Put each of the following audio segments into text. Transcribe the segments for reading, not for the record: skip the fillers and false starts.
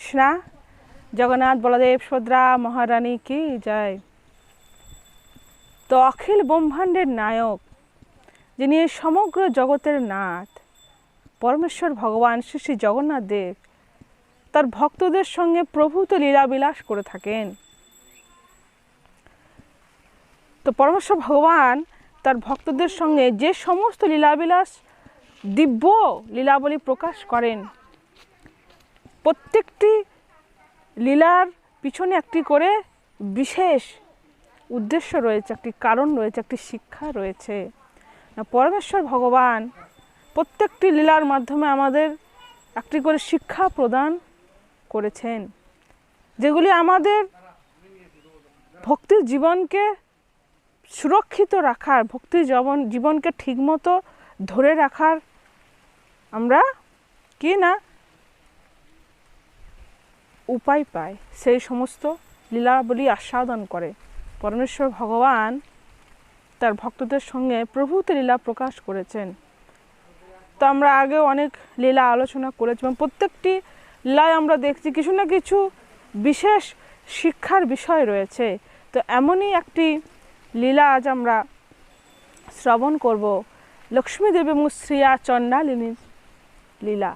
কৃষ্ণা জগন্নাথ বলদেব সুভদ্রা মহারানী কি জয়। তো অখিল ব্রহ্মাণ্ডের নায়ক, যিনি সমগ্র জগতের নাথ, পরমেশ্বর ভগবান শ্রী শ্রী জগন্নাথ দেব তার ভক্তদের সঙ্গে প্রভূত লীলাবিলাস করে থাকেন। তো পরমেশ্বর ভগবান তার ভক্তদের সঙ্গে যে সমস্ত লীলাবিলাস দিব্য লীলাবলী প্রকাশ করেন, প্রত্যেকটি লীলার পিছনে একটি করে বিশেষ উদ্দেশ্য রয়েছে, একটি কারণ রয়েছে, একটি শিক্ষা রয়েছে। পরমেশ্বর ভগবান প্রত্যেকটি লীলার মাধ্যমে আমাদের একটি করে শিক্ষা প্রদান করেছেন, যেগুলি আমাদের ভক্তির জীবনকে সুরক্ষিত রাখার, ভক্তির জীবনকে ঠিকমতো ধরে রাখার আমরা কি না উপায় পাই। সেই সমস্ত লীলাবলী আস্বাদন করে পরমেশ্বর ভগবান তার ভক্তদের সঙ্গে প্রভূত লীলা প্রকাশ করেছেন। তো আমরা আগে অনেক লীলা আলোচনা করেছি এবং প্রত্যেকটি লীলায় আমরা দেখছি কিছু না কিছু বিশেষ শিক্ষার বিষয় রয়েছে। তো এমনই একটি লীলা আজ আমরা শ্রবণ করব, লক্ষ্মী দেবী এবং শ্রিয়া চণ্ডালিনীর লীলা।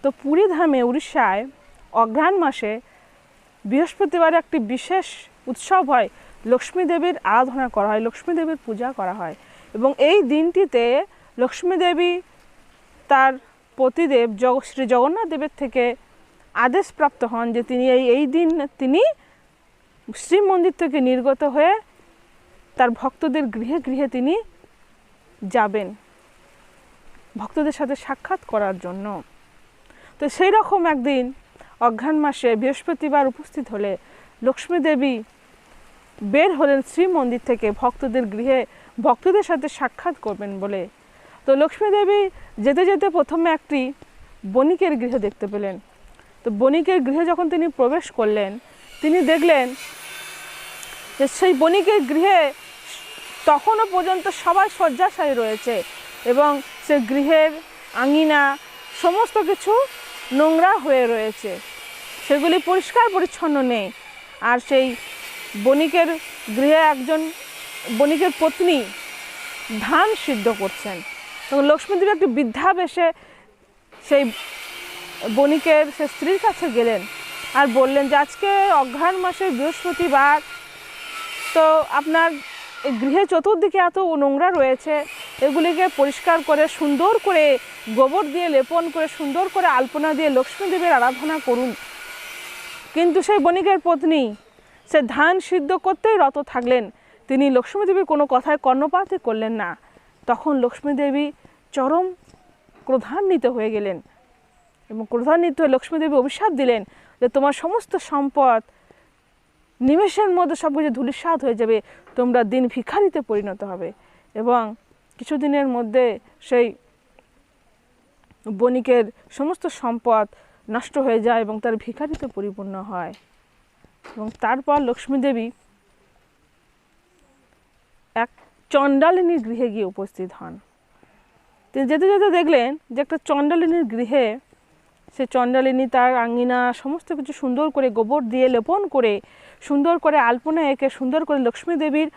তো পুরী ধামে উড়িষ্যায় অঘ্রাণ মাসে বৃহস্পতিবারে একটি বিশেষ উৎসব হয়, লক্ষ্মী দেবীর আরাধনা করা হয়, লক্ষ্মী দেবীর পূজা করা হয়। এবং এই দিনটিতে লক্ষ্মী দেবী তার পতিদেব শ্রী জগন্নাথ দেবের থেকে আদেশপ্রাপ্ত হন যে তিনি এই দিন তিনি শ্রীমন্দির থেকে নির্গত হয়ে তার ভক্তদের গৃহে গৃহে তিনি যাবেন ভক্তদের সাথে সাক্ষাৎ করার জন্য। তো সেই রকম একদিন অঘ্রাণ মাসে বৃহস্পতিবার উপস্থিত হলে লক্ষ্মী দেবী বের হলেন শ্রীমন্দির থেকে ভক্তদের গৃহে ভক্তদের সাথে সাক্ষাৎ করবেন বলে। তো লক্ষ্মী দেবী যেতে যেতে প্রথমে একটি বণিকের গৃহে দেখতে পেলেন। তো বণিকের গৃহে যখন তিনি প্রবেশ করলেন, তিনি দেখলেন যে সেই বণিকের গৃহে তখনও পর্যন্ত সবাই শয্যাশায়ী রয়েছে এবং সে গৃহের আঙিনা সমস্ত কিছু নোংরা হয়ে রয়েছে, সেগুলি পরিষ্কার পরিচ্ছন্ন নেই। আর সেই বণিকের গৃহে একজন বণিকের পত্নী ধান সিদ্ধ করছেন। তখন লক্ষ্মীদেবী একটি বৃদ্ধাবেশে সেই বণিকের সে স্ত্রীর কাছে গেলেন আর বললেন যে আজকে অঘ্রাণ মাসের বৃহস্পতিবার, তো আপনার গৃহে চতুর্দিকে এত নোংরা রয়েছে, এগুলিকে পরিষ্কার করে সুন্দর করে গোবর দিয়ে লেপন করে সুন্দর করে আলপনা দিয়ে লক্ষ্মী দেবীর আরাধনা করুন। কিন্তু সেই বণিকের পত্নী সে ধান সিদ্ধ করতেই রত থাকলেন, তিনি লক্ষ্মী দেবীর কোনো কথায় কর্ণপাতই করলেন না। তখন লক্ষ্মী দেবী চরম ক্রোধান্বিত হয়ে গেলেন এবং ক্রোধান্বিত হয়ে লক্ষ্মী দেবী অভিশাপ দিলেন যে তোমার সমস্ত সম্পদ নিমেষের মধ্যে সব কিছু ধূলিসাৎ হয়ে যাবে, তোমরা দিন ভিখারিতে পরিণত হবে। এবং কিছুদিনের মধ্যে সেই বণিকের সমস্ত সম্পদ নষ্ট হয়ে যায় এবং তার ভিখারিতে পরিপূর্ণ হয়। এবং তারপর লক্ষ্মী দেবী এক চণ্ডালিনীর গৃহে গিয়ে উপস্থিত হন। তিনি যেতে যেতে দেখলেন যে একটা চণ্ডালিনীর গৃহে সে চণ্ডালিনী তার আঙ্গিনা সমস্ত কিছু সুন্দর করে গোবর দিয়ে লেপন করে সুন্দর করে আলপনা এঁকে সুন্দর করে লক্ষ্মী দেবীর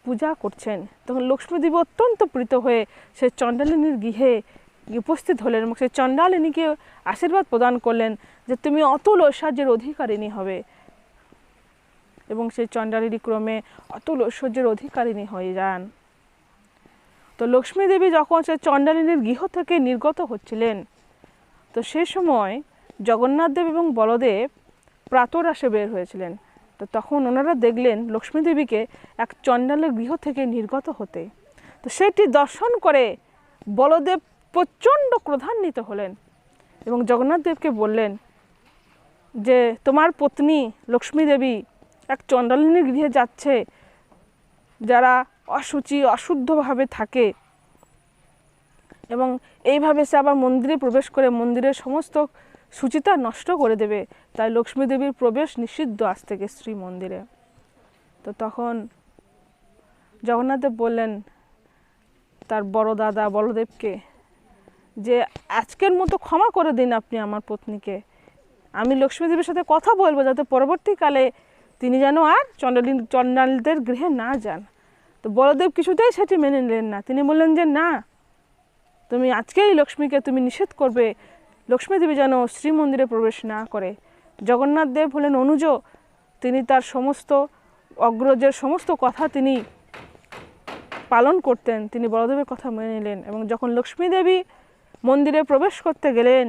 পূজা করছেন। তখন লক্ষ্মী দেবী অত্যন্ত প্রীত হয়ে সে চণ্ডালিনীর গৃহে উপস্থিত হলেন এবং সেই চণ্ডালিনীকে আশীর্বাদ প্রদান করলেন যে তুমি অতুল ঐশ্বর্যের অধিকারিণী হবে। এবং সেই চণ্ডালিনী ক্রমে অতুল ঐশ্বর্যের অধিকারিণী হয়ে যান। তো লক্ষ্মী দেবী যখন সে চণ্ডালিনীর গৃহ থেকে নির্গত হচ্ছিলেন, তো সেই সময় জগন্নাথ দেব এবং বলদেব প্রাতরাশে বের হয়েছিলেন। তো তখন ওনারা দেখলেন লক্ষ্মী দেবীকে এক চণ্ডালের গৃহ থেকে নির্গত হতে। তো সেটি দর্শন করে বলদেব প্রচণ্ড ক্রোধান্বিত হলেন এবং জগন্নাথ দেবকে বললেন যে তোমার পত্নী লক্ষ্মী দেবী এক চণ্ডালিনীর গৃহে যাচ্ছে, যারা অশুচি অশুদ্ধভাবে থাকে এবং এইভাবে সে আবার মন্দিরে প্রবেশ করে মন্দিরের সমস্ত শুচিতা নষ্ট করে দেবে, তাই লক্ষ্মী দেবীর প্রবেশ নিষিদ্ধ আজ থেকে শ্রীমন্দিরে। তো তখন জগন্নাথদেব বললেন তার বড় দাদা বলদেবকে যে আজকের মতো ক্ষমা করে দিন আপনি আমার পত্নীকে, আমি লক্ষ্মী দেবীর সাথে কথা বলবো যাতে পরবর্তীকালে তিনি যেন আর চণ্ডালদের গৃহে না যান। তো বলদেব কিছুতেই সেটি মেনে নিলেন না। তিনি বললেন যে না, তুমি আজকেই লক্ষ্মীকে তুমি নিষেধ করবে, লক্ষ্মী দেবী যেন শ্রীমন্দিরে প্রবেশ না করে। জগন্নাথ দেব হলেন অনুজ, তিনি তার সমস্ত অগ্রজের সমস্ত কথা তিনি পালন করতেন। তিনি বলদেবের কথা মেনে নিলেন এবং যখন লক্ষ্মী দেবী মন্দিরে প্রবেশ করতে গেলেন,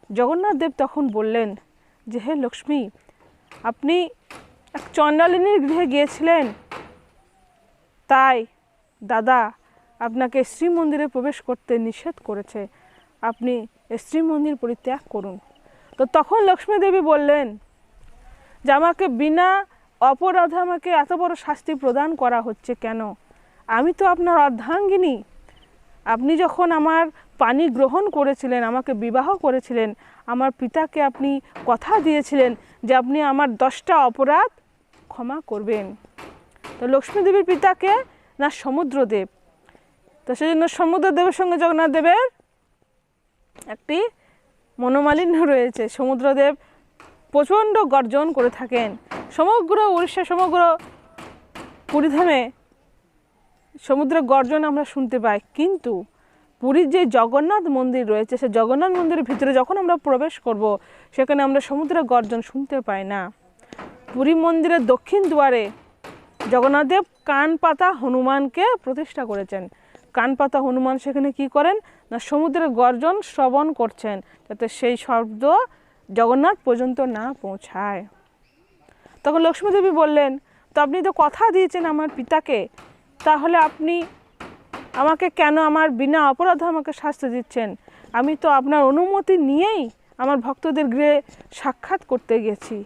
জগন্নাথ দেব তখন বললেন যে হে লক্ষ্মী, আপনি এক চণ্ডালিনীর গৃহে গিয়েছিলেন, তাই দাদা আপনাকে শ্রীমন্দিরে প্রবেশ করতে নিষেধ করেছে, আপনি শ্রীমন্দির পরিত্যাগ করুন। তো তখন লক্ষ্মী দেবী বললেন যে আমাকে বিনা অপরাধে আমাকে এত বড় শাস্তি প্রদান করা হচ্ছে কেন? আমি তো আপনার অর্ধাঙ্গিনী। আপনি যখন আমার পানি গ্রহণ করেছিলেন, আমাকে বিবাহ করেছিলেন, আমার পিতাকে আপনি কথা দিয়েছিলেন যে আপনি আমার 10টা অপরাধ ক্ষমা করবেন। তো লক্ষ্মী দেবীর পিতাকে না সমুদ্রদেব, তো সেই জন্য সমুদ্রদেবের সঙ্গে জগন্নাথ দেবের একটি মনোমালিন্য রয়েছে। সমুদ্রদেব প্রচণ্ড গর্জন করে থাকেন। সমগ্র উড়িষ্যা, সমগ্র পুরীধামে সমুদ্রের গর্জন আমরা শুনতে পাই, কিন্তু পুরীর যে জগন্নাথ মন্দির রয়েছে, সেই জগন্নাথ মন্দিরের ভিতরে যখন আমরা প্রবেশ করব, সেখানে আমরা সমুদ্রের গর্জন শুনতে পাই না। পুরী মন্দিরের দক্ষিণ দুয়ারে জগন্নাথদেব কানপাতা হনুমানকে প্রতিষ্ঠা করেছেন। কানপাতা হনুমান সেখানে কি করেন না সমুদ্রের গর্জন শ্রবণ করছেন, যাতে সেই শব্দ জগন্নাথ পর্যন্ত না পৌঁছায়। তখন লক্ষ্মী দেবী বললেন, তো আপনি তো কথা দিয়েছেন আমার পিতাকে, তাহলে আপনি আমাকে কেন আমার বিনা অপরাধে আমাকে শাস্তি দিচ্ছেন? আমি তো আপনার অনুমতি নিয়েই আমার ভক্তদের গৃহে সাক্ষাৎ করতে গেছি।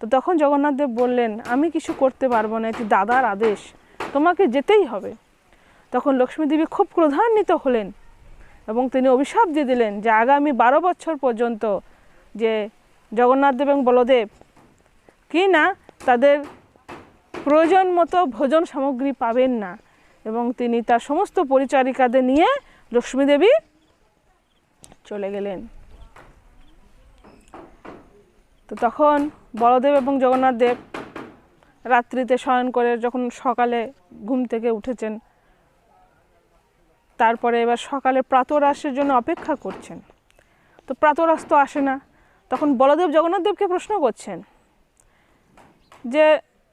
তো তখন জগন্নাথ দেব বললেন, আমি কিছু করতে পারবো না, এটি দাদার আদেশ, তোমাকে যেতেই হবে। তখন লক্ষ্মী দেবী খুব ক্রোধান্বিত হলেন এবং তিনি অভিশাপ দিয়ে দিলেন যে আগামী 12 বছর পর্যন্ত যে জগন্নাথ দেব এবং বলদেব কি না তাদের প্রয়োজন মতো ভোজন সামগ্রী পাবেন না, এবং তিনি তার সমস্ত পরিচারিকাদের নিয়ে লক্ষ্মী দেবী চলে গেলেন। তো তখন বলদেব এবং জগন্নাথ দেব রাত্রিতে শয়ন করে যখন সকালে ঘুম থেকে উঠেছেন, তারপরে এবার সকালে প্রাতরাশের জন্য অপেক্ষা করছেন। তো প্রাতরাশ তো আসে না। তখন বলদেব জগন্নাথ দেবকে প্রশ্ন করছেন যে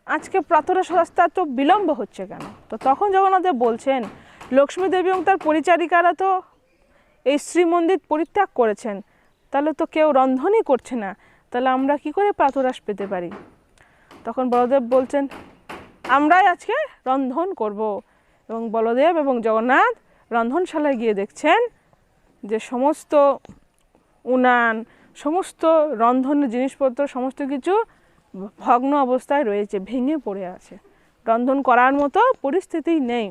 আজকে প্রাতরাশ রাস্তা তো বিলম্ব হচ্ছে কেন? তো তখন জগন্নাথ দেব বলছেন, লক্ষ্মী দেবী এবং তার পরিচারিকারা তো এই শ্রীমন্দির পরিত্যাগ করেছেন, তাহলে তো কেউ রন্ধনই করছে না, তাহলে আমরা কি করে প্রাতরাশ পেতে পারি? তখন বলদেব বলছেন, আমরাই আজকে রন্ধন করব। এবং বলদেব এবং জগন্নাথ রন্ধনশালায় গিয়ে দেখছেন যে সমস্ত উনান, সমস্ত রন্ধনের জিনিসপত্র সমস্ত কিছু ভগ্ন অবস্থায় রয়েছে, ভেঙে পড়ে আছে, রন্ধন করার মতো পরিস্থিতি নেই।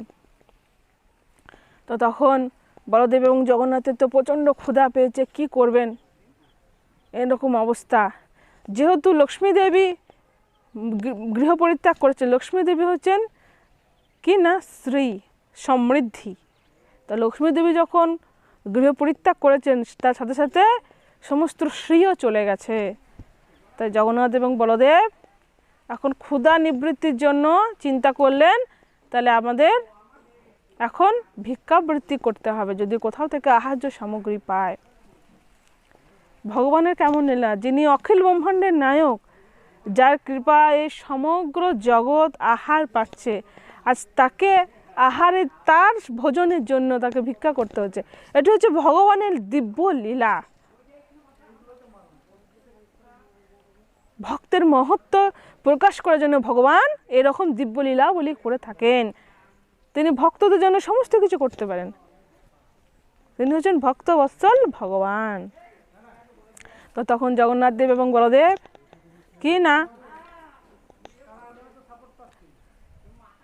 তো তখন বলদেব এবং জগন্নাথের তো প্রচণ্ড ক্ষুধা পেয়েছে, কি করবেন এরকম অবস্থা। যেহেতু লক্ষ্মী দেবী গৃহ পরিত্যাগ করেছে, লক্ষ্মী দেবী হচ্ছেন কি না শ্রী সমৃদ্ধি, তা লক্ষ্মী দেবী যখন গৃহ পরিত্যাগ করেছেন তার সাথে সাথে সমস্ত শ্রীও চলে গেছে। তাই জগন্নাথ এবং বলদেব এখন ক্ষুধা নিবৃত্তির জন্য চিন্তা করলেন, তাহলে আমাদের এখন ভিক্ষাবৃত্তি করতে হবে, যদি কোথাও থেকে আহার্য সামগ্রী পায়। ভগবানের কেমন লীলা, যিনি অখিল ব্রহ্মাণ্ডের নায়ক, যার কৃপায় এই সমগ্র জগৎ আহার পাচ্ছে, আজ তাকে আহারে তার ভোজনের জন্য তাকে ভিক্ষা করতে হচ্ছে। এটি হচ্ছে ভগবানের দিব্য লীলা। ভক্তের মহত্ব প্রকাশ করার জন্য ভগবান এরকম দিব্য লীলা বলি করে থাকেন। তিনি ভক্তদের জন্য সমস্ত কিছু করতে পারেন, তিনি হচ্ছেন ভক্ত বৎসল ভগবান। তো তখন জগন্নাথ দেব এবং বলদেব কি না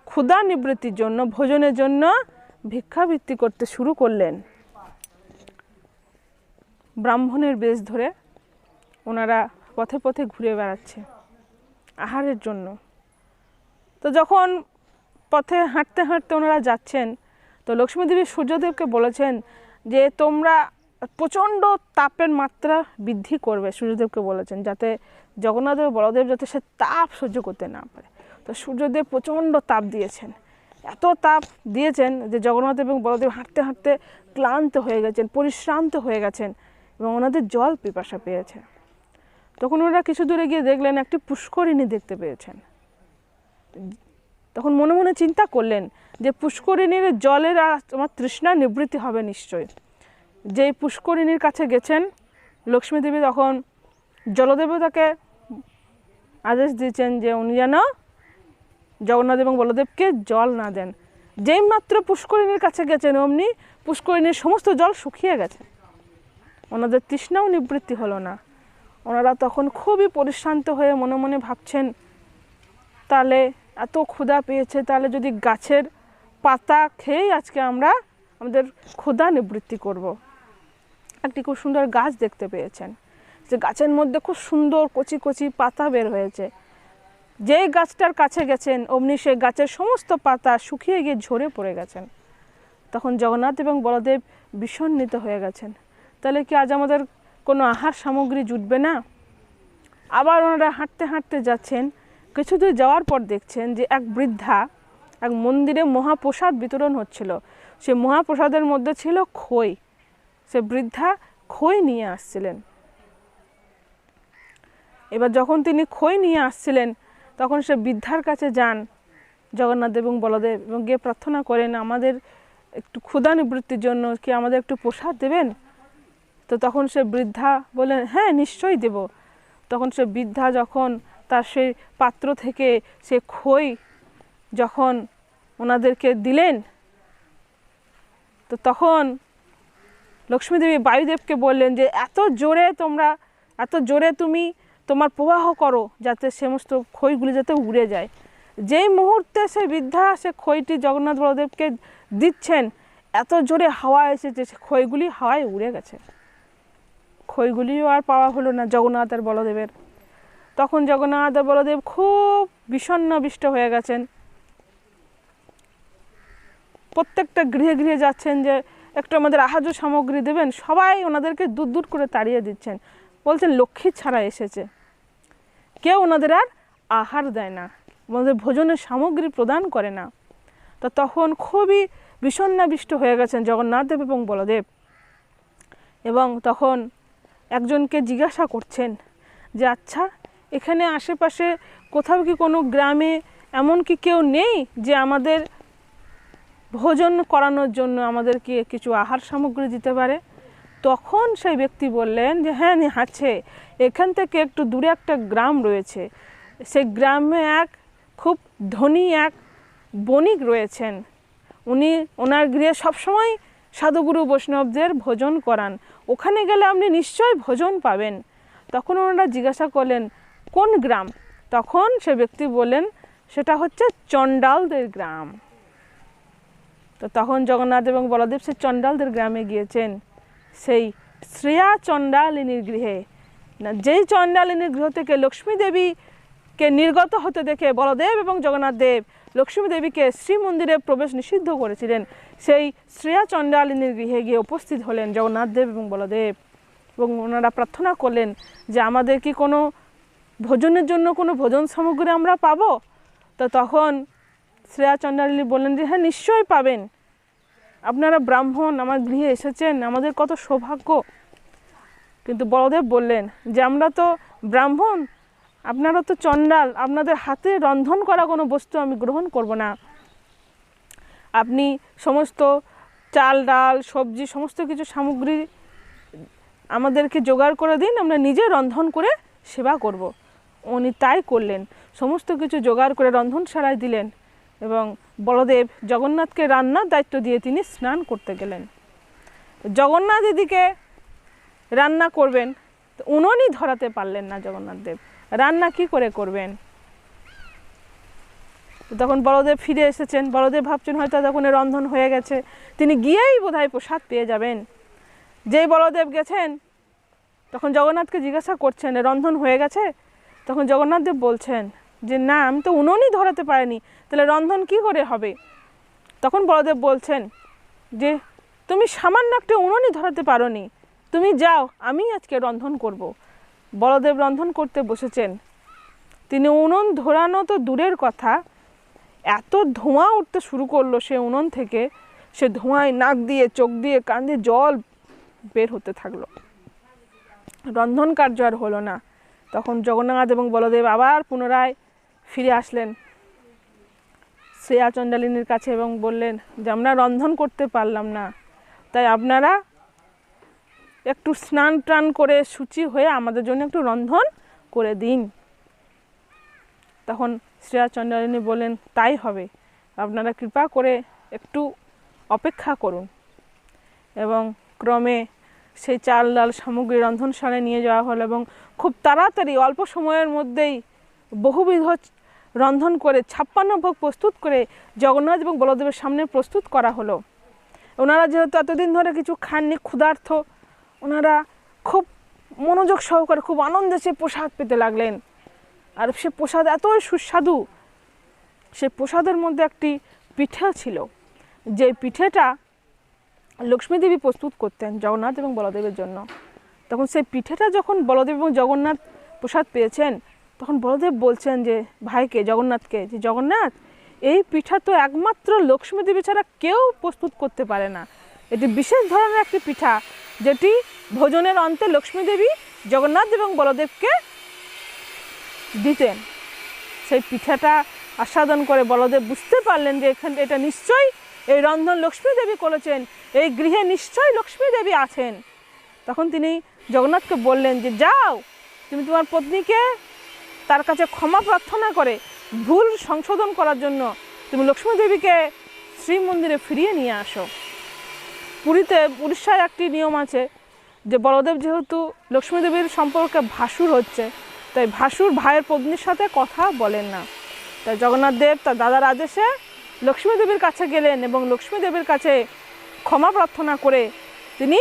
ক্ষুধা নিবৃত্তির জন্য, ভোজনের জন্য ভিক্ষাবৃত্তি করতে শুরু করলেন। ব্রাহ্মণের বেশ ধরে ওনারা পথে পথে ঘুরে বেড়াচ্ছে আহারের জন্য। তো যখন পথে হাঁটতে হাঁটতে ওনারা যাচ্ছেন, তো লক্ষ্মী দেবী সূর্যদেবকে বলেছেন যে তোমরা প্রচণ্ড তাপের মাত্রা বৃদ্ধি করবে সূর্যদেবকে বলেছেন, যাতে জগন্নাথ ও বলদেব যাতে সে তাপ সহ্য করতে না পারে। তো সূর্যদেব প্রচণ্ড তাপ দিয়েছেন, এত তাপ দিয়েছেন যে জগন্নাথ এবং বলদেব হাঁটতে হাঁটতে ক্লান্ত হয়ে গেছেন, পরিশ্রান্ত হয়ে গেছেন এবং ওনাদের জল পিপাসা পেয়েছে। তখন ওরা কিছু দূরে গিয়ে দেখলেন একটি পুষ্করিণী দেখতে পেয়েছেন। তখন মনে মনে চিন্তা করলেন যে পুষ্করিণীর জলের আমার তৃষ্ণা নিবৃত্তি হবে নিশ্চয়ই। যেই পুষ্করিণীর কাছে গেছেন লক্ষ্মী দেবী, তখন জলদেবতাকে আদেশ দিয়েছেন যে উনি যেন জগন্নাথ এবং বলদেবকে জল না দেন। যেই মাত্র পুষ্করিণীর কাছে গেছেন অমনি পুষ্করিণীর সমস্ত জল শুকিয়ে গেছে, ওনাদের তৃষ্ণাও নিবৃত্তি হলো না। ওনারা তখন খুবই পরিশ্রান্ত হয়ে মনে মনে ভাবছেন, তাহলে এত ক্ষুধা পেয়েছে, তাহলে যদি গাছের পাতা খেয়েই আজকে আমরা আমাদের ক্ষুধা নিবৃত্তি করব। একটি খুব সুন্দর গাছ দেখতে পেয়েছেন, যে গাছের মধ্যে খুব সুন্দর কচি কচি পাতা বের হয়েছে। যেই গাছটার কাছে গেছেন অমনি সেই গাছের সমস্ত পাতা শুকিয়ে গিয়ে ঝরে পড়ে গেছেন। তখন জগন্নাথ এবং বলদেব বিষণ্ণিত হয়ে গেছেন, তাহলে কি আজ আমাদের কোনো আহার সামগ্রী জুটবে না? আবার ওনারা হাঁটতে হাঁটতে যাচ্ছেন, কিছু দূর যাওয়ার পর দেখছেন যে এক বৃদ্ধা এক মন্দিরে মহাপ্রসাদ বিতরণ হচ্ছিল। সে মহাপ্রসাদের মধ্যে ছিল খই। সে বৃদ্ধা খই নিয়ে আসছিলেন। এবার যখন তিনি খই নিয়ে আসছিলেন তখন সে বৃদ্ধার কাছে যান জগন্নাথ এবং বলদেব এবং গিয়ে প্রার্থনা করেন, আমাদের একটু ক্ষুধা নিবৃত্তির জন্য কি আমাদের একটু প্রসাদ দেবেন? তো তখন সে বৃদ্ধা বলেন, হ্যাঁ নিশ্চয়ই দেব। তখন সে বৃদ্ধা যখন তার সেই পাত্র থেকে সে খই যখন ওনাদেরকে দিলেন, তো তখন লক্ষ্মীদেবী বায়ুদেবকে বললেন যে এত জোরে তুমি তোমার প্রবাহ করো যাতে সমস্ত খইগুলি যাতে উড়ে যায়। যেই মুহূর্তে সে বৃদ্ধা সে খইটি জগন্নাথ বলদেবকে দিচ্ছেন, এত জোরে হাওয়া এসেছে সে খইগুলি হাওয়ায় উড়ে গেছে। খইগুলিও আর পাওয়া হলো না জগন্নাথ আর বলদেবের। তখন জগন্নাথ আর বলদেব খুব বিষণ্ণবিষ্ট হয়ে গেছেন। প্রত্যেকটা গৃহে গৃহে যাচ্ছেন যে একটু আমাদের আহার্য সামগ্রী দেবেন। সবাই ওনাদেরকে দূর দূর করে তাড়িয়ে দিচ্ছেন, বলছেন লক্ষ্মী ছাড়া এসেছে। কেউ ওনাদের আর আহার দেয় না, ওনাদের ভোজনের সামগ্রী প্রদান করে না। তো তখন খুবই বিষণ্ণাবিষ্ট হয়ে গেছেন জগন্নাথ দেব এবং বলদেব। এবং তখন একজনকে জিজ্ঞাসা করছেন যে আচ্ছা, এখানে আশেপাশে কোথাও কি কোনো গ্রামে এমন কি কেউ নেই যে আমাদের ভোজন করানোর জন্য আমাদেরকে কিছু আহার সামগ্রী দিতে পারে? তখন সেই ব্যক্তি বললেন যে হ্যাঁ আছে, এখান থেকে একটু দূরে একটা গ্রাম রয়েছে। সেই গ্রামে এক খুব ধনী এক বণিক রয়েছেন, উনি ওনার গৃহে সবসময় সাধুগুরু বৈষ্ণবদের ভোজন করান, ওখানে গেলে আপনি নিশ্চয়ই ভোজন পাবেন। তখন ওনারা জিজ্ঞাসা করলেন কোন গ্রাম? তখন সে ব্যক্তি বললেন সেটা হচ্ছে চণ্ডালদের গ্রাম। তো তখন জগন্নাথ এবং বলদেব সেই চণ্ডালদের গ্রামে গিয়েছেন, সেই শ্রেয়া চণ্ডালিনীর গৃহে। না, যেই চণ্ডালিনীর গৃহ থেকে লক্ষ্মী দেবীকে নির্গত হতে দেখে বলদেব এবং জগন্নাথ দেব লক্ষ্মী দেবীকে শ্রীমন্দিরে প্রবেশ নিষিদ্ধ করেছিলেন, সেই শ্রেয়া চণ্ডালিনীর গৃহে গিয়ে উপস্থিত হলেন জগন্নাথ দেব এবং বলদেব। এবং ওনারা প্রার্থনা করলেন যে আমাদের কি কোনো ভোজনের জন্য কোনো ভোজন সামগ্রী আমরা পাবো? তো তখন শ্রেয়া চণ্ডালিনী বললেন যে হ্যাঁ নিশ্চয়ই পাবেন, আপনারা ব্রাহ্মণ আমার গৃহে এসেছেন, আমাদের কত সৌভাগ্য। কিন্তু বলদেব বললেন যে আমরা তো ব্রাহ্মণ, আপনারা তো চণ্ডাল, আপনাদের হাতে রন্ধন করা কোনো বস্তু আমি গ্রহণ করব না। আপনি সমস্ত চাল ডাল সবজি সমস্ত কিছু সামগ্রী আমাদেরকে জোগাড় করে দিন, আমরা নিজে রন্ধন করে সেবা করব। উনি তাই করলেন, সমস্ত কিছু জোগাড় করে রন্ধনশালায় দিলেন এবং বলদেব জগন্নাথকে রান্নার দায়িত্ব দিয়ে তিনি স্নান করতে গেলেন। জগন্নাথ এদিকে রান্না করবেন, তো উনুনই ধরাতে পারলেন না জগন্নাথ দেব, রান্না কি করে করবেন? তখন বলদেব ফিরে এসেছেন, বলদেব ভাবছেন হয়তো তখন রন্ধন হয়ে গেছে, তিনি গিয়েই বোধহয় প্রসাদ পেয়ে যাবেন। যেই বলদেব গেছেন তখন জগন্নাথকে জিজ্ঞাসা করছেন রন্ধন হয়ে গেছে? তখন জগন্নাথ দেব বলছেন যে না, আমি তো উনুনই ধরাতে পারিনি, তাহলে রন্ধন কি করে হবে? তখন বলদেব বলছেন যে তুমি সামান্য একটা উনুনই ধরাতে পারোনি, তুমি যাও, আমি আজকে রন্ধন করব। বলদেব রন্ধন করতে বসেছেন। তিনি উনুন ধরানো তো দূরের কথা, এত ধোঁয়া উঠতে শুরু করলো সে উনুন থেকে, সে ধোঁয়ায় নাক দিয়ে, চোখ দিয়ে, কান দিয়ে জল বের হতে থাকলো। রন্ধন কার্য আর হলো না। তখন জগন্নাথ এবং বলদেব আবার পুনরায় ফিরে আসলেন শ্রেয়া চণ্ডালিনীর কাছে এবং বললেন যে আমরা রন্ধন করতে পারলাম না, তাই আপনারা একটু স্নান টান করে শুচি হয়ে আমাদের জন্য একটু রন্ধন করে দিন। তখন শ্রেয়া চণ্ডালিনী বললেন তাই হবে, আপনারা কৃপা করে একটু অপেক্ষা করুন। এবং ক্রমে সেই চাল ডাল সামগ্রী রন্ধনশালায় নিয়ে যাওয়া হলো এবং খুব তাড়াতাড়ি অল্প সময়ের মধ্যেই বহুবিধ রন্ধন করে 56 ভোগ প্রস্তুত করে জগন্নাথ এবং বলদেবের সামনে প্রস্তুত করা হলো। ওনারা যেহেতু এতদিন ধরে কিছু খাননি, ক্ষুধার্ত, ওনারা খুব মনোযোগ সহকারে খুব আনন্দে সে প্রসাদ পেতে লাগলেন। আর সে প্রসাদ এতই সুস্বাদু, সে প্রসাদের মধ্যে একটি পিঠে ছিল, যে পিঠেটা লক্ষ্মী দেবী প্রস্তুত করতেন জগন্নাথ এবং বলদেবের জন্য। তখন সেই পিঠেটা যখন বলদেব এবং জগন্নাথ প্রসাদ পেয়েছেন, তখন বলদেব বলছেন যে ভাইকে, জগন্নাথকে, যে জগন্নাথ, এই পিঠা তো একমাত্র লক্ষ্মী দেবী ছাড়া কেউ প্রস্তুত করতে পারে না। এটি বিশেষ ধরনের একটি পিঠা, যেটি ভোজনের অন্তে লক্ষ্মী দেবী জগন্নাথ এবং বলদেবকে দিতেন। সেই পিঠাটা আস্বাদন করে বলদেব বুঝতে পারলেন যে এটা নিশ্চয়ই এই রন্ধন লক্ষ্মী দেবী করেছেন, এই গৃহে নিশ্চয়ই লক্ষ্মী দেবী আছেন। তখন তিনি জগন্নাথকে বললেন যে যাও, তুমি তোমার পত্নীকে তার কাছে ক্ষমা প্রার্থনা করে ভুল সংশোধন করার জন্য তুমি লক্ষ্মী দেবীকে শ্রীমন্দিরে ফিরিয়ে নিয়ে আসো। পুরীতে, উড়িষ্যায় একটি নিয়ম আছে যে বলদেব যেহেতু লক্ষ্মী দেবীর সম্পর্কে ভাসুর হচ্ছে, তাই ভাসুর ভাইয়ের পত্নীর সাথে কথা বলেন না। তাই জগন্নাথ দেব তার দাদার আদেশে লক্ষ্মী দেবীর কাছে গেলেন এবং লক্ষ্মী দেবীর কাছে ক্ষমা প্রার্থনা করে তিনি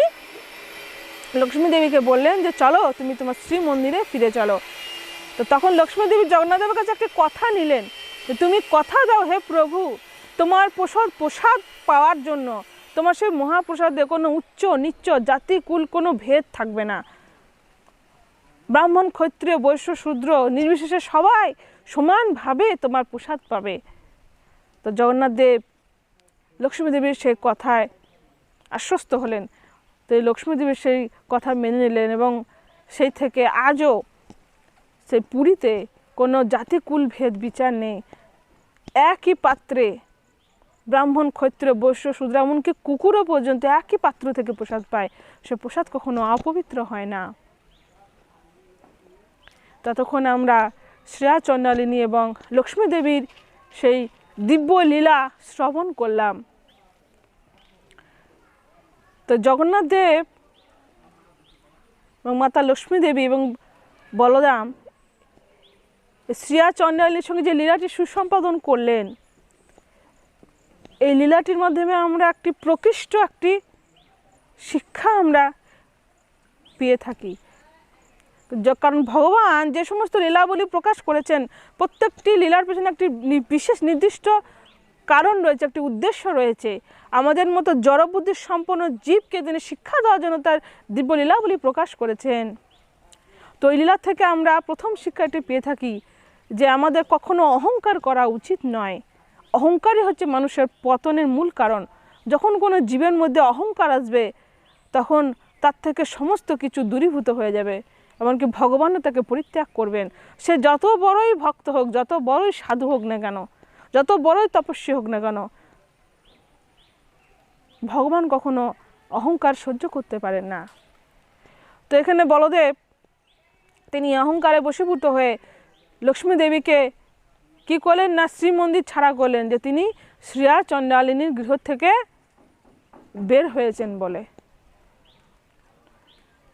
লক্ষ্মী দেবীকে বললেন যে চলো, তুমি তোমার শ্রীমন্দিরে ফিরে চলো। তো তখন লক্ষ্মী দেবী জগন্নাথ দেবের কাছে একটি কথা নিলেন যে তুমি কথা দাও হে প্রভু, তোমার প্রসাদ পাওয়ার জন্য, তোমার সেই মহাপ্রসাদে কোনো উচ্চ নিচ্চ জাতি কুল কোনো ভেদ থাকবে না, ব্রাহ্মণ ক্ষত্রিয় বৈশ্য শূদ্র নির্বিশেষে সবাই সমানভাবে তোমার প্রসাদ পাবে। তো জগন্নাথ দেব লক্ষ্মী দেবীর সেই কথায় আশ্বস্ত হলেন। তো এই লক্ষ্মী দেবীর সেই কথা মেনে নিলেন এবং সেই থেকে আজও সেই পুরীতে কোনো জাতিকুল ভেদ বিচার নেই। একই পাত্রে ব্রাহ্মণ ক্ষত্রিয় বৈশ্য শূদ্র এমনকি কুকুরও পর্যন্ত একই পাত্র থেকে প্রসাদ পায়, সে প্রসাদ কখনো অপবিত্র হয় না। ততক্ষণ আমরা শ্রেয়া চণ্ডালিনী এবং লক্ষ্মী দেবীর সেই দিব্য লীলা শ্রবণ করলাম। তো জগন্নাথ দেব এবং মাতা লক্ষ্মী দেবী এবং বলরাম শ্রেয়া চণ্ডালিনীর সঙ্গে যে লীলাটি সুসম্পাদন করলেন, এই লীলাটির মাধ্যমে আমরা একটি প্রকৃষ্ট একটি শিক্ষা আমরা পেয়ে থাকি। কারণ ভগবান যে সমস্ত লীলাবলী প্রকাশ করেছেন, প্রত্যেকটি লীলার পেছনে একটি বিশেষ নির্দিষ্ট কারণ রয়েছে, একটি উদ্দেশ্য রয়েছে। আমাদের মতো জড়বুদ্ধি সম্পন্ন জীবকে তিনি শিক্ষা দেওয়ার জন্য তার দিব্য লীলাবলী প্রকাশ করেছেন। তো এই লীলা থেকে আমরা প্রথম শিক্ষাটি পেয়ে থাকি যে আমাদের কখনো অহংকার করা উচিত নয়। অহংকারই হচ্ছে মানুষের পতনের মূল কারণ। যখন কোনো জীবের মধ্যে অহংকার আসবে, তখন তার থেকে সমস্ত কিছু দূরীভূত হয়ে যাবে, এমনকি ভগবানও তাকে পরিত্যাগ করবেন। সে যত বড়ই ভক্ত হোক, যত বড়ই সাধু হোক না কেন, যত বড়ই তপস্বী হোক না কেন, ভগবান কখনো অহংকার সহ্য করতে পারেন না। তো এখানে বলদেব তিনি অহংকারে বশীভূত হয়ে লক্ষ্মী দেবীকে কি করলেন না, শ্রীমন্দির ছাড়া করলেন, যে তিনি শ্রেয়া চণ্ডালিনীর গৃহ থেকে বের হয়েছেন বলে।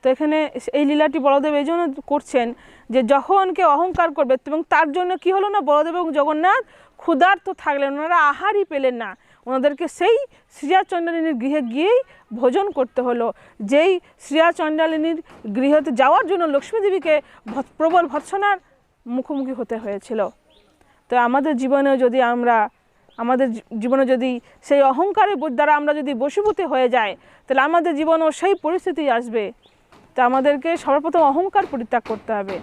তো এখানে এই লীলাটি বলদেব এই জন্য করছেন যে যখন কেউ অহংকার করবে, এবং তার জন্য কি হলো না, বলদেব এবং জগন্নাথ ক্ষুধার্ত থাকলেন, ওনারা আহারই পেলেন না, ওনাদেরকে সেই শ্রেয়া চণ্ডালিনীর গৃহে গিয়েই ভোজন করতে হলো। যেই শ্রেয়া চণ্ডালিনীর গৃহতে যাওয়ার জন্য লক্ষ্মী দেবীকে প্রবল ভর্ৎসনার মুখোমুখি হতে হয়েছিল। তো আমাদের জীবনেও যদি আমরা আমাদের জীবনে যদি সেই অহংকারের দ্বারা আমরা যদি বশীভূত হয়ে যাই, তাহলে আমাদের জীবনেও সেই পরিস্থিতি আসবে। তা আমাদেরকে সর্বপ্রথম অহংকার পরিত্যাগ করতে হবে।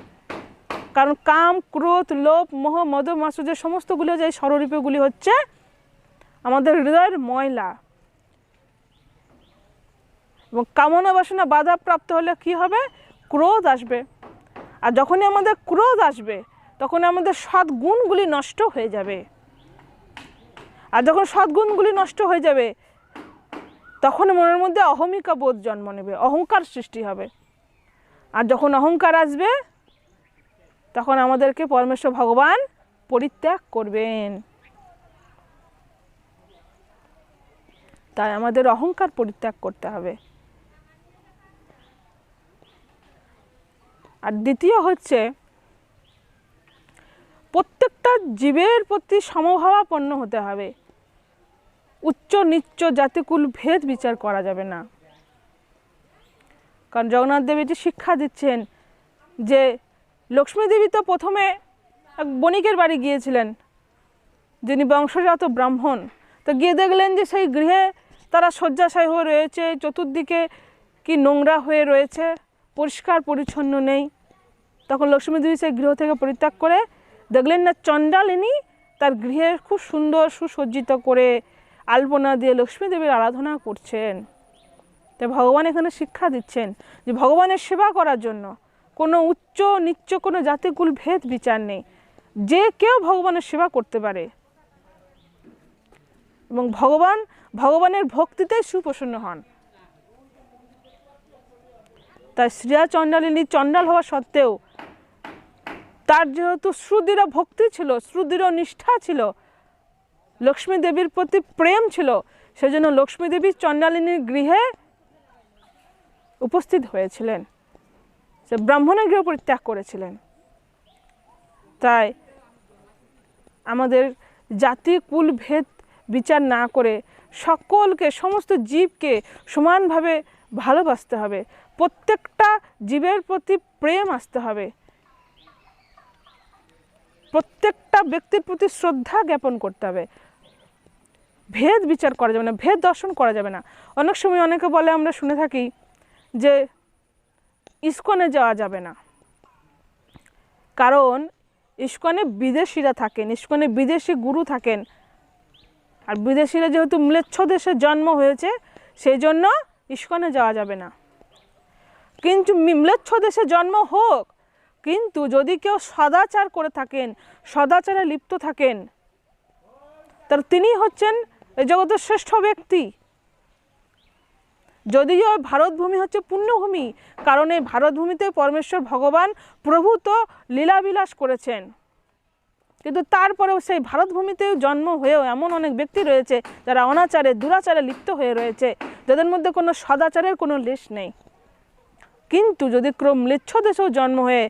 কারণ কাম, ক্রোধ, লোভ, মোহ, মদ, মাৎসর্য সমস্তগুলো যে স্বরূপগুলি হচ্ছে আমাদের হৃদয়ের ময়লা। এবং কামনা বাসনা বাধা প্রাপ্ত হলে কি হবে? ক্রোধ আসবে। আর যখনই আমাদের ক্রোধ আসবে তখন আমাদের সদ্গুণগুলি নষ্ট হয়ে যাবে। আর যখন সদ্গুণগুলি নষ্ট হয়ে যাবে তখন মনের মধ্যে অহমিকা বোধ জন্ম নেবে, অহংকার সৃষ্টি হবে। আর যখন অহংকার আসবে তখন আমাদেরকে পরমেশ্বর ভগবান পরিত্যাগ করবেন। তাই আমাদের অহংকার পরিত্যাগ করতে হবে। আর দ্বিতীয় হচ্ছে প্রত্যেকটা জীবের প্রতি সমভাবাপন্ন হতে হবে। উচ্চ নিচ্চ জাতিকুল ভেদ বিচার করা যাবে না। কারণ জগন্নাথ দেব এটি শিক্ষা দিচ্ছেন যে লক্ষ্মী দেবী তো প্রথমে এক বণিকের বাড়ি গিয়েছিলেন, যিনি বংশজাত ব্রাহ্মণ। তো গিয়ে দেখলেন যে সেই গৃহে তারা শয্যাশায়ী হয়ে রয়েছে, চতুর্দিকে কি নোংরা হয়ে রয়েছে, পরিষ্কার পরিচ্ছন্ন নেই। তখন লক্ষ্মী দেবী সেই গৃহ থেকে পরিত্যাগ করে দেখলেন না চণ্ডালিনী তার গৃহে খুব সুন্দর সুসজ্জিত করে আলপনা দিয়ে লক্ষ্মী দেবীর আরাধনা করছেন। তাই ভগবান এখানে শিক্ষা দিচ্ছেন যে ভগবানের সেবা করার জন্য কোনো উচ্চ নিচ্চ কোনো জাতিকুল ভেদ বিচার নেই, যে কেউ ভগবানের সেবা করতে পারে এবং ভগবানের ভক্তিতে সুপ্রসন্ন হন। তাই শ্রেয়া চণ্ডালিনী চণ্ডাল হওয়া সত্ত্বেও তার যেহেতু সুদৃঢ় ভক্তি ছিল, সুদৃঢ় নিষ্ঠা ছিল, লক্ষ্মী দেবীর প্রতি প্রেম ছিল, সেজন্য লক্ষ্মী দেবী চণ্ডালিনীর গৃহে উপস্থিত হয়েছিলেন, সে ব্রাহ্মণের গৃহ পরিত্যাগ করেছিলেন। তাই আমাদের জাতি কুল ভেদ বিচার না করে সকলকে, সমস্ত জীবকে সমানভাবে ভালোবাসতে হবে। প্রত্যেকটা জীবের প্রতি প্রেম আসতে হবে, প্রত্যেকটা ব্যক্তির প্রতি শ্রদ্ধা জ্ঞাপন করতে হবে। ভেদ বিচার করা যাবে না, ভেদ দর্শন করা যাবে না। অনেক সময় অনেকে বলে, আমরা শুনে থাকি যে ইস্কনে যাওয়া যাবে না, কারণ ইস্কনে বিদেশিরা থাকেন, ইস্কনে বিদেশি গুরু থাকেন। আর বিদেশিরা যেহেতু ম্লেচ্ছ দেশে জন্ম হয়েছে সেই জন্য ইস্কনে যাওয়া যাবে না। কিন্তু ম্লেচ্ছ দেশে জন্ম হোক, কিন্তু যদি কেউ সদাচার করে থাকেন, সদাচারে লিপ্ত থাকেন, তার তিনি হচ্ছেন এই জগতের শ্রেষ্ঠ ব্যক্তি। যদিও ভারতভূমি হচ্ছে পুণ্যভূমি, কারণ এই ভারতভূমিতে পরমেশ্বর ভগবান প্রভু তো লীলাবিলাস করেছেন, কিন্তু তারপরেও সেই ভারতভূমিতেও জন্ম হয়েও এমন অনেক ব্যক্তি রয়েছে যারা অনাচারে দুরাচারে লিপ্ত হয়ে রয়েছে, যাদের মধ্যে কোনো সদাচারের কোনো লেশ নেই। কিন্তু যদি ম্লেচ্ছ দেশেও জন্ম হয়ে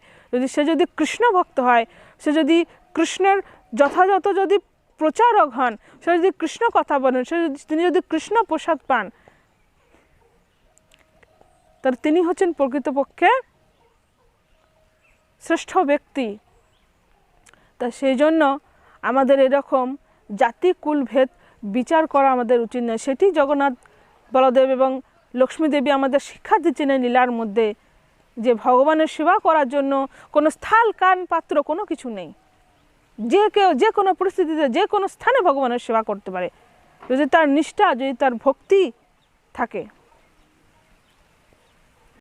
সে যদি কৃষ্ণ ভক্ত হয়, সে যদি কৃষ্ণের যথাযথ যদি প্রচারক হন, সে যদি কৃষ্ণ কথা বলেন, তিনি যদি কৃষ্ণ প্রসাদ পান, তার তিনি হচ্ছেন প্রকৃতপক্ষে শ্রেষ্ঠ ব্যক্তি। তা সেই জন্য আমাদের এরকম জাতি কুল ভেদ বিচার করা আমাদের উচিত নয়। সেটি জগন্নাথ বলদেব এবং লক্ষ্মী দেবী আমাদের শিক্ষা দিচ্ছেন এই লীলার মধ্যে, যে ভগবানের সেবা করার জন্য কোনো স্থল কান পাত্র কোনো কিছু নেই। যে কেউ যে কোনো পরিস্থিতিতে যে কোনো স্থানে ভগবানের সেবা করতে পারে, যদি তার নিষ্ঠা, যদি তার ভক্তি থাকে।